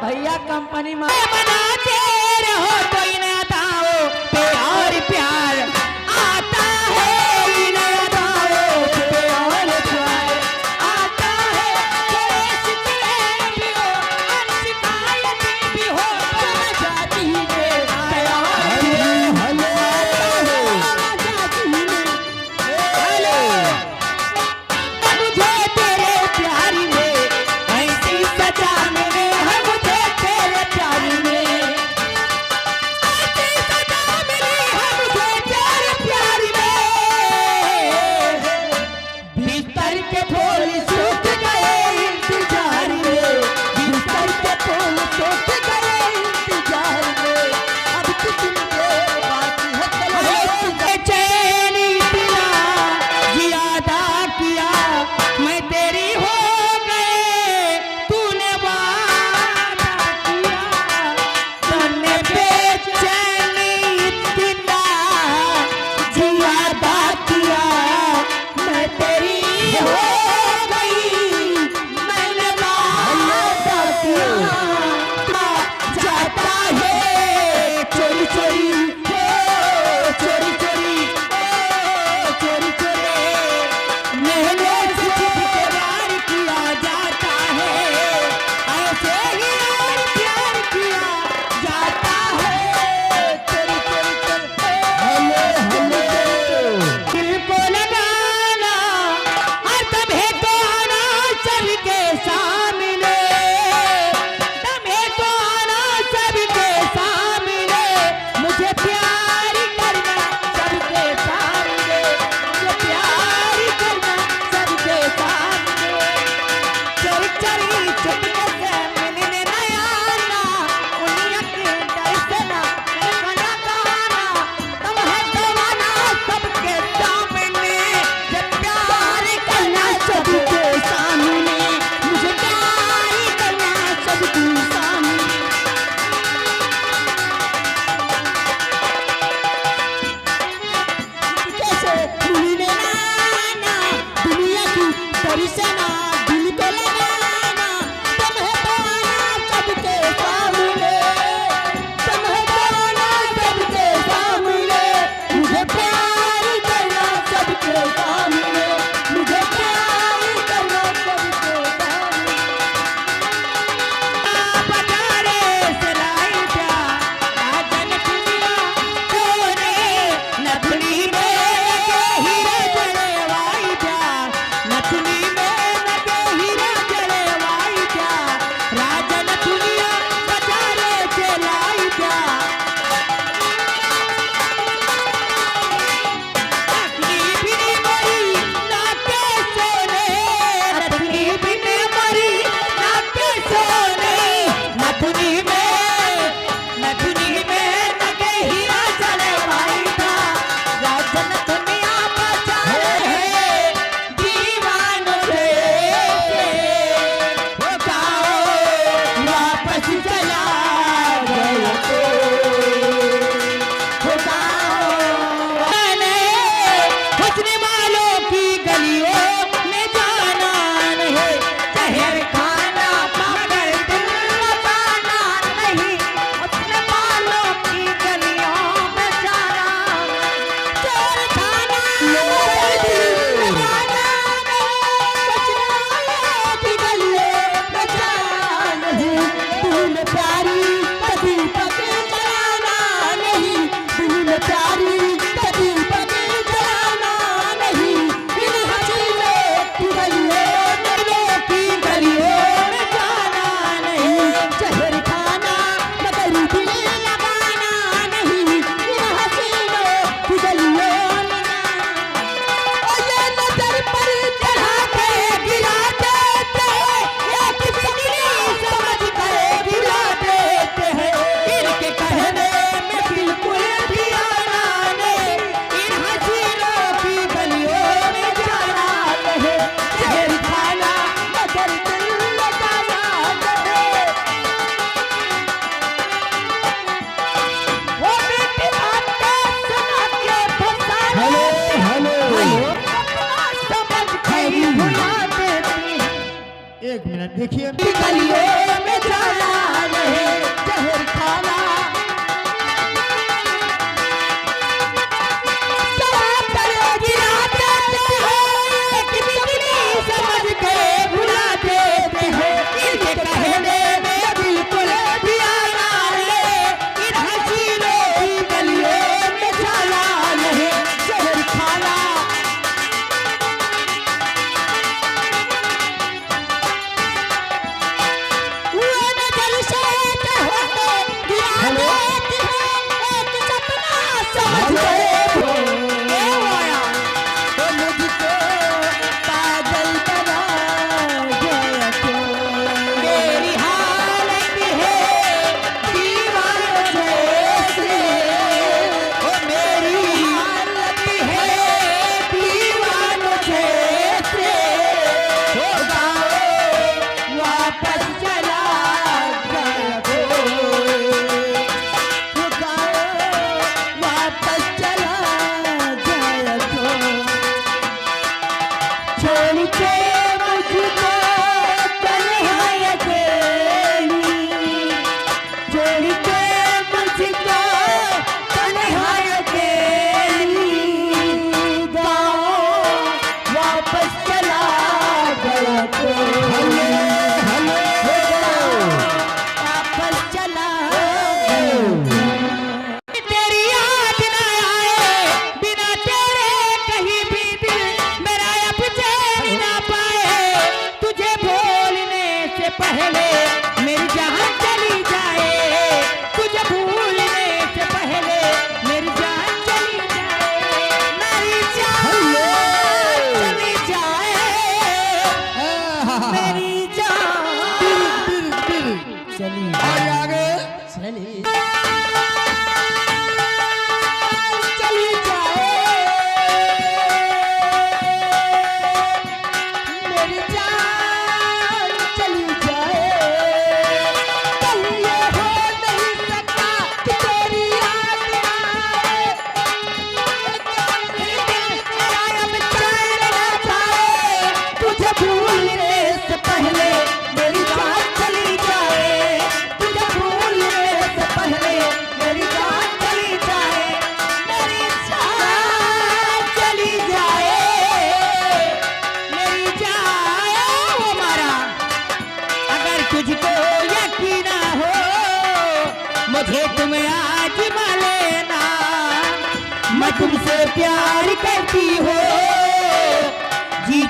भैया कंपनी में बनाते रहो तो इन्हें दाओ प्यार प्यार आता है, इन्हें दाओ प्यार प्यार आता है। शिकायत भी हो अनशिकायत भी हो जाती है प्यार। मुझे तेरे प्यार में ऐसी सजा मिली है, मुझे तेरे प्यार में ऐसी सजा मिली है, मुझे तेरे प्यार में। बिस्तर के फूल सूख गए इंतजार में, बिस्तर के फूल सूख गए इंतजार में। अब किसी के बाकी है चैनी दिला जियादा किया, मैं तेरी हो गए तूने वादा किया। तूने बेचैनी दिला जियादा किया, मैं तेरी हो गई मैंने वादा किया। जाता है चोरी चोरी चोरी चोरी चोरी चोरी मैंने छुप के प्यार किया जाता है, ऐसे ही और प्यार किया जाता है। चोरी चोरी दिल को लगाना और तभी तो आना सबके सामने, तभी तो आना सबके सामने। मुझे प्यार करना सबके सामने, मुझे प्यार करना सबके सामने। चोरी चोरी चुपके से मिलने न आना, उन्हीं के डर से ना मेरे को लगाना। तुम है दीवाना सबके सामने, जब प्यार करना सबके सामने, मुझे प्यार करना सबके सामने। कैसे भूलने ना दुनिया की परिसना, दिल को लगाना। तुम है दीवाना सबके सामने, तुम है दीवाना सबके सामने। मुझे प्यार करना सबके सामने, मुझे प्यार करना सबके सामने। पटारे से लाई जा राजन दुनिया तोरे, नथुनी में लगे हीरे जड़े वाई जा, नथुनी में लगे हीरे जड़े वाई जा। राजन दुनिया पटारे से लाई जा। अग्नि भी मरी नाटे सोने, अग्नि भी मरी नाटे सोने। नथुनी में लगे हीरा जड़े वाई था, राजन दुनिया बचा है दीवानों से। हो जाओ वापस चला गया तो, हो जाओ। मैंने हुस्न वालों की गलियों में जाना नहीं, जहर खाना मगर दिल लगाना नहीं। हुस्न वालों की गलियों में जाना, जहर खाना मगर दिल लगाना नहीं। हुस्न वालों की गलियों में जाना नहीं, दिल में प्यारी कभी पकड़ जलाना नहीं, दिल में प्यारी कभी पकड़ जलाना नहीं। इन हसीनों की गलियों में जाना नहीं, जहर खाना मगर दिल लगाना नहीं। इन हसीनों की गलियों में जाना। और ये नजर पर चढ़ा के गिरा देते हैं, ये किसी की समझ कर गिरा देते हैं। इनके कहने में बिल्कुल भी आना नहीं, इन हसीनों की गलियों में जाना नहीं। जहर खाना मगर दिल लगाना नहीं। वो बेटी बातें सुना के फंसा लेते हैं, समझ कर भुला देती हैं। एक मिनट देखिए, गलियों में जाना नहीं जहर खाना समझ के भुला देते हैं इनके कहने में बिल्कुल भी आना नहीं इन हसीनों की गलियों में जाना नहीं जहर खाना वो नजर से होते गिरा देती है एक सपना समझ गए पहले मेरी जान चली जाए तुझे भूलने से पहले मेरी जान चली जाए मेरी जान चली जाए मेरी जान चली आगे चली चली जाए मेरी जान चली तुझको यकीन हो मुझे तुम आज लेना मैं तुमसे प्यार करती हो जी